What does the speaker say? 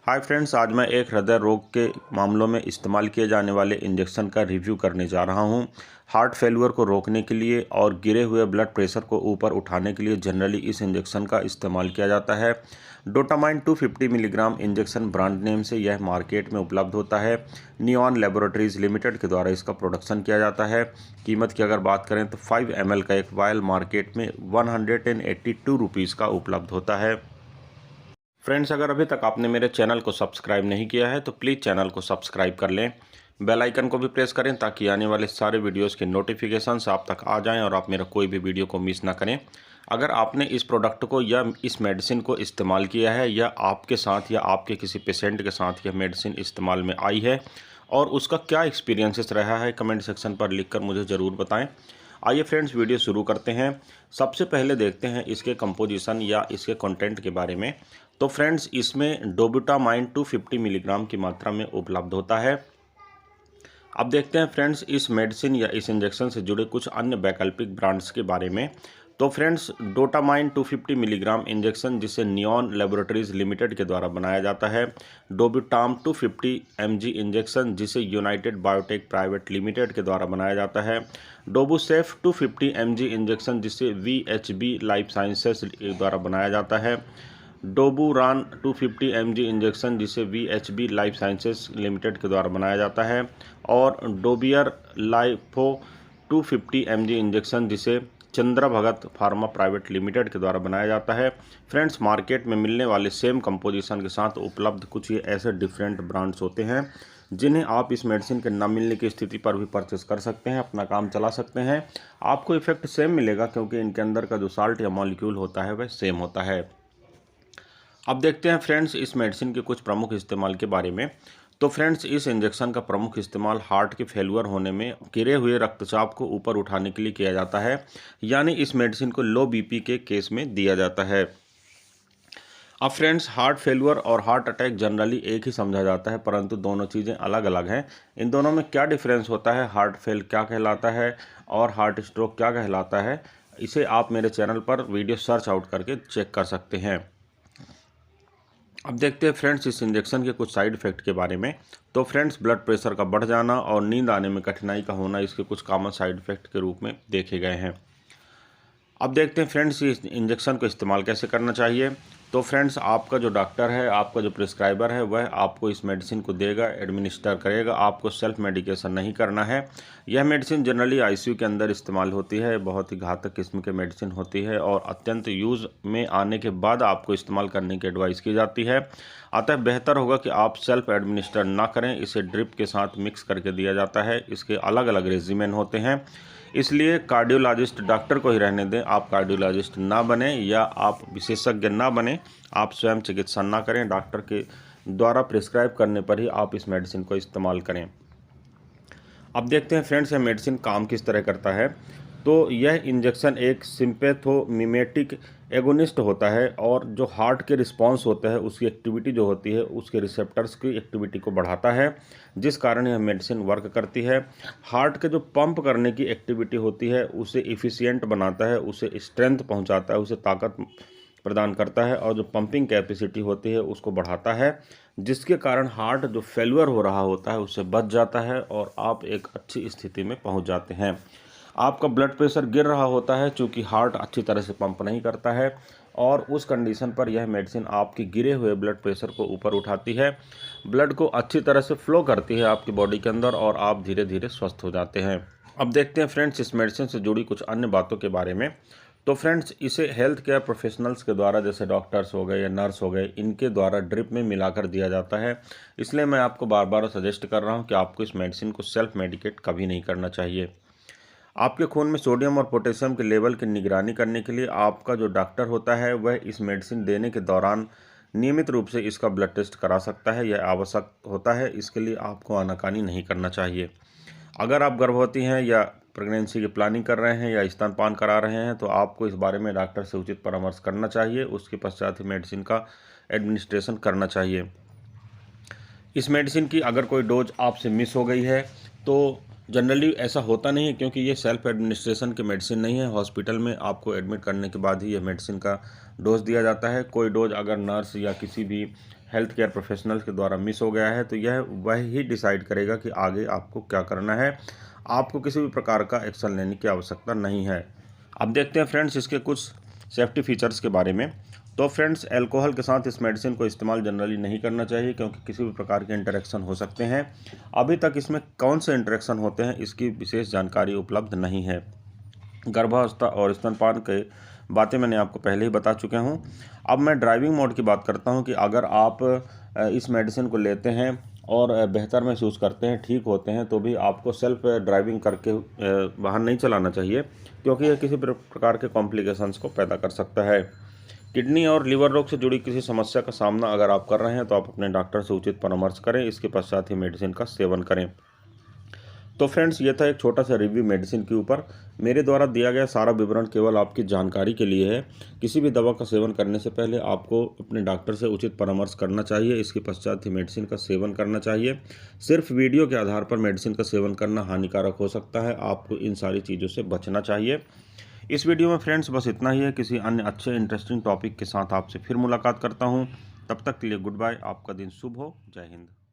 Hi friends, आज मैं एक हृदय रोग के मामलों में इस्तेमाल किए जाने वाले इंजेक्शन का रिव्यू करने जा रहा हूं। हार्ट फेल्यूर को रोकने के लिए और गिरे हुए ब्लड प्रेशर को ऊपर उठाने के लिए जनरली इस इंजेक्शन का इस्तेमाल किया जाता है। डोटामाइन 250 मिलीग्राम इंजेक्शन ब्रांड नेम से यह मार्केट में उपलब्ध होता है। नियॉन लैबोरेटरीज लिमिटेड के द्वारा इसका प्रोडक्शन किया जाता है। कीमत की अगर बात करें तो 5 ml का एक वायल मार्केट में 182 रुपीज़ का उपलब्ध होता है। फ्रेंड्स, अगर अभी तक आपने मेरे चैनल को सब्सक्राइब नहीं किया है तो प्लीज़ चैनल को सब्सक्राइब कर लें। बेल आइकन को भी प्रेस करें ताकि आने वाले सारे वीडियोस के नोटिफिकेशंस आप तक आ जाएं और आप मेरा कोई भी वीडियो को मिस ना करें। अगर आपने इस प्रोडक्ट को या इस मेडिसिन को इस्तेमाल किया है या आपके साथ या आपके किसी पेशेंट के साथ यह मेडिसिन इस्तेमाल में आई है और उसका क्या एक्सपीरियंसेस रहा है, कमेंट सेक्शन पर लिखकर मुझे ज़रूर बताएं। आइए फ्रेंड्स, वीडियो शुरू करते हैं। सबसे पहले देखते हैं इसके कंपोजिशन या इसके कंटेंट के बारे में। तो फ्रेंड्स, इसमें डोबुटामाइन 250 मिलीग्राम की मात्रा में उपलब्ध होता है। अब देखते हैं फ्रेंड्स इस मेडिसिन या इस इंजेक्शन से जुड़े कुछ अन्य वैकल्पिक ब्रांड्स के बारे में। तो फ्रेंड्स, डोटामाइन 250 मिलीग्राम इंजेक्शन जिसे नियॉन लैबोरेटरीज लिमिटेड के द्वारा बनाया जाता है। डोबुटाम 250 mg इंजेक्शन जिसे यूनाइटेड बायोटेक प्राइवेट लिमिटेड के द्वारा बनाया जाता है। डोबुसेफ 250 mg इंजेक्शन जिसे VHB लाइफ साइंसेस द्वारा बनाया जाता है। डोबुरान 250 mg इंजेक्शन जिसे VHB लाइफ साइंसेस लिमिटेड के द्वारा बनाया जाता है। और डोबियर लाइफो 250 mg इंजेक्शन जिसे चंद्रा भगत फार्मा प्राइवेट लिमिटेड के द्वारा बनाया जाता है। फ्रेंड्स, मार्केट में मिलने वाले सेम कंपोजिशन के साथ उपलब्ध कुछ ये ऐसे डिफरेंट ब्रांड्स होते हैं जिन्हें आप इस मेडिसिन के न मिलने की स्थिति पर भी परचेस कर सकते हैं, अपना काम चला सकते हैं। आपको इफेक्ट सेम मिलेगा क्योंकि इनके अंदर का जो साल्ट या मॉलिक्यूल होता है वह सेम होता है। अब देखते हैं फ्रेंड्स इस मेडिसिन के कुछ प्रमुख इस्तेमाल के बारे में। तो फ्रेंड्स, इस इंजेक्शन का प्रमुख इस्तेमाल हार्ट के फेल्यूर होने में गिरे हुए रक्तचाप को ऊपर उठाने के लिए किया जाता है, यानी इस मेडिसिन को लो बीपी के केस में दिया जाता है। अब फ्रेंड्स, हार्ट फेल्यूर और हार्ट अटैक जनरली एक ही समझा जाता है, परंतु दोनों चीज़ें अलग अलग हैं। इन दोनों में क्या डिफरेंस होता है, हार्ट फेल क्या कहलाता है और हार्ट स्ट्रोक क्या कहलाता है, इसे आप मेरे चैनल पर वीडियो सर्च आउट करके चेक कर सकते हैं। अब देखते हैं फ्रेंड्स इस इंजेक्शन के कुछ साइड इफ़ेक्ट के बारे में। तो फ्रेंड्स, ब्लड प्रेशर का बढ़ जाना और नींद आने में कठिनाई का होना इसके कुछ कॉमन साइड इफ़ेक्ट के रूप में देखे गए हैं। अब देखते हैं फ्रेंड्स इस इंजेक्शन को इस्तेमाल कैसे करना चाहिए। तो फ्रेंड्स, आपका जो डॉक्टर है, आपका जो प्रिस्क्राइबर है, वह आपको इस मेडिसिन को देगा, एडमिनिस्टर करेगा। आपको सेल्फ मेडिकेशन नहीं करना है। यह मेडिसिन जनरली आईसीयू के अंदर इस्तेमाल होती है। बहुत ही घातक किस्म की मेडिसिन होती है और अत्यंत यूज़ में आने के बाद आपको इस्तेमाल करने की एडवाइस की जाती है। अतः बेहतर होगा कि आप सेल्फ एडमिनिस्टर ना करें। इसे ड्रिप के साथ मिक्स करके दिया जाता है। इसके अलग अलग रेजिमेन होते हैं, इसलिए कार्डियोलॉजिस्ट डॉक्टर को ही रहने दें। आप कार्डियोलॉजिस्ट ना बने या आप विशेषज्ञ ना बने, आप स्वयं चिकित्सा ना करें। डॉक्टर के द्वारा प्रिस्क्राइब करने पर ही आप इस मेडिसिन को इस्तेमाल करें। अब देखते हैं फ्रेंड्स यह मेडिसिन काम किस तरह करता है। तो यह इंजेक्शन एक सिम्पैथोमिमेटिक एगोनिस्ट होता है और जो हार्ट के रिस्पांस होता है उसकी एक्टिविटी जो होती है उसके रिसेप्टर्स की एक्टिविटी को बढ़ाता है, जिस कारण यह मेडिसिन वर्क करती है। हार्ट के जो पंप करने की एक्टिविटी होती है उसे इफ़िशियंट बनाता है, उसे स्ट्रेंथ पहुंचाता है, उसे ताकत प्रदान करता है और जो पंपिंग कैपेसिटी होती है उसको बढ़ाता है, जिसके कारण हार्ट जो फेल्यूर हो रहा होता है उससे बच जाता है और आप एक अच्छी स्थिति में पहुंच जाते हैं। आपका ब्लड प्रेशर गिर रहा होता है चूँकि हार्ट अच्छी तरह से पंप नहीं करता है और उस कंडीशन पर यह मेडिसिन आपके गिरे हुए ब्लड प्रेशर को ऊपर उठाती है, ब्लड को अच्छी तरह से फ्लो करती है आपकी बॉडी के अंदर और आप धीरे धीरे स्वस्थ हो जाते हैं। अब देखते हैं फ्रेंड्स इस मेडिसिन से जुड़ी कुछ अन्य बातों के बारे में। तो फ्रेंड्स, इसे हेल्थ केयर प्रोफेशनल्स के द्वारा, जैसे डॉक्टर्स हो गए या नर्स हो गए, इनके द्वारा ड्रिप में मिलाकर दिया जाता है। इसलिए मैं आपको बार बार सजेस्ट कर रहा हूँ कि आपको इस मेडिसिन को सेल्फ मेडिकेट कभी नहीं करना चाहिए। आपके खून में सोडियम और पोटेशियम के लेवल की निगरानी करने के लिए आपका जो डॉक्टर होता है वह इस मेडिसिन देने के दौरान नियमित रूप से इसका ब्लड टेस्ट करा सकता है। यह आवश्यक होता है, इसके लिए आपको आनाकानी नहीं करना चाहिए। अगर आप गर्भवती हैं या प्रेगनेंसी की प्लानिंग कर रहे हैं या स्तनपान करा रहे हैं तो आपको इस बारे में डॉक्टर से उचित परामर्श करना चाहिए। उसके पश्चात ही मेडिसिन का एडमिनिस्ट्रेशन करना चाहिए। इस मेडिसिन की अगर कोई डोज आपसे मिस हो गई है तो जनरली ऐसा होता नहीं है, क्योंकि ये सेल्फ एडमिनिस्ट्रेशन की मेडिसिन नहीं है। हॉस्पिटल में आपको एडमिट करने के बाद ही यह मेडिसिन का डोज दिया जाता है। कोई डोज अगर नर्स या किसी भी हेल्थ केयर प्रोफेशनल्स के द्वारा मिस हो गया है, तो यह वह ही डिसाइड करेगा कि आगे आपको क्या करना है। आपको किसी भी प्रकार का एक्शन लेने की आवश्यकता नहीं है। अब देखते हैं फ्रेंड्स इसके कुछ सेफ्टी फीचर्स के बारे में। तो फ्रेंड्स, अल्कोहल के साथ इस मेडिसिन को इस्तेमाल जनरली नहीं करना चाहिए, क्योंकि किसी भी प्रकार के इंटरेक्शन हो सकते हैं। अभी तक इसमें कौन से इंटरेक्शन होते हैं इसकी विशेष जानकारी उपलब्ध नहीं है। गर्भावस्था और स्तनपान के बातें मैंने आपको पहले ही बता चुका हूँ। अब मैं ड्राइविंग मोड की बात करता हूँ कि अगर आप इस मेडिसिन को लेते हैं और बेहतर महसूस करते हैं, ठीक होते हैं, तो भी आपको सेल्फ ड्राइविंग करके वाहन नहीं चलाना चाहिए, क्योंकि यह किसी प्रकार के कॉम्प्लिकेशंस को पैदा कर सकता है। किडनी और लीवर रोग से जुड़ी किसी समस्या का सामना अगर आप कर रहे हैं तो आप अपने डॉक्टर से उचित परामर्श करें, इसके पश्चात ही मेडिसिन का सेवन करें। तो फ्रेंड्स, ये था एक छोटा सा रिव्यू मेडिसिन के ऊपर। मेरे द्वारा दिया गया सारा विवरण केवल आपकी जानकारी के लिए है। किसी भी दवा का सेवन करने से पहले आपको अपने डॉक्टर से उचित परामर्श करना चाहिए, इसके पश्चात ही मेडिसिन का सेवन करना चाहिए। सिर्फ वीडियो के आधार पर मेडिसिन का सेवन करना हानिकारक हो सकता है, आपको इन सारी चीज़ों से बचना चाहिए। इस वीडियो में फ्रेंड्स बस इतना ही है। किसी अन्य अच्छे इंटरेस्टिंग टॉपिक के साथ आपसे फिर मुलाकात करता हूँ। तब तक के लिए गुड बाय। आपका दिन शुभ हो। जय हिंद।